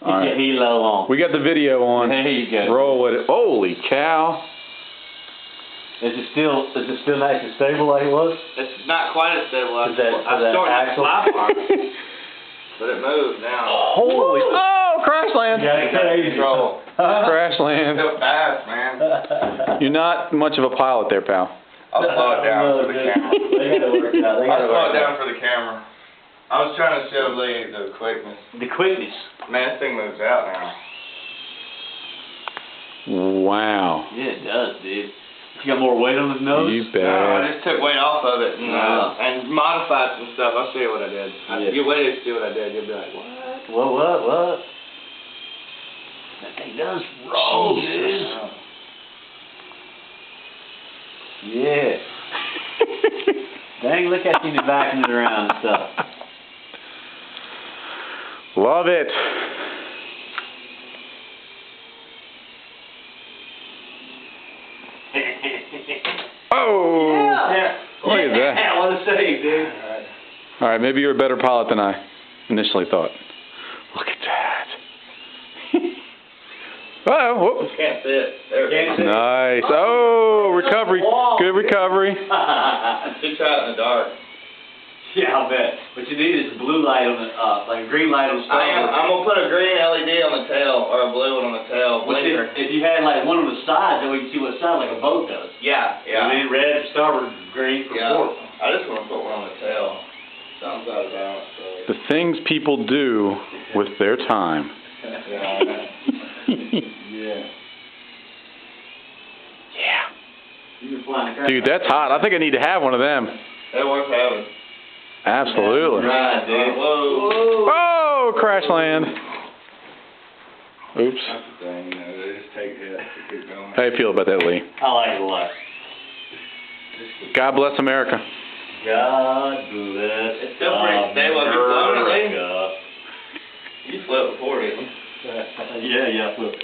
All right. Helo on. We got the video on. There you go. Roll with it. Holy cow. Is it still nice and stable like it was? It's not quite as stable. I started to axle? fly apart, but it moved now. Holy. Oh, crash land. Yeah, crazy. Crash land. Still fast, man. You're not much of a pilot there, pal. I'll slow it down for the camera. They gotta work it out. I'll slow it down for the camera. I was trying to show Lee the quickness. The quickness. Man, this thing moves out now. Wow. Yeah, it does, dude. You got more weight on his nose? You bet. No, I just took weight off of it and modified some stuff. I'll show you what I did. You wait to see what I did. You'll be like, what? What? That thing does roll, dude. Yeah. Dang, look at you backing it around and stuff. Love it. Oh. Yeah. Look at that. What a save, dude. All right, maybe you're a better pilot than I initially thought. Look at that. Oh, whoop. Can't fit. There it is. Nice. Oh, recovery. Good recovery. Should try it in the dark. Yeah, I'll bet. What you need is a blue light on the, like a green light on the starboard. I'm going to put a green LED on the tail, or a blue one on the tail. If you had like one on the side, then we can see what it sounds like a boat does. Yeah. I mean, red for starboard, green for port. I just want to put one on the tail. Sounds out of balance. So. The things people do with their time. Yeah. You can fly in the Dude, that's hot. I think I need to have one of them. That worth having. Absolutely. Right, dude. Whoa. Oh, crash land. Oops. That's the thing, you know, they just take hits to keep going. How you feel about that, Lee? I like it a lot. God bless America. God bless. It's still pretty stable. Have you flown it, Lee? America. You flew it before, didn't you? Yeah, I flew.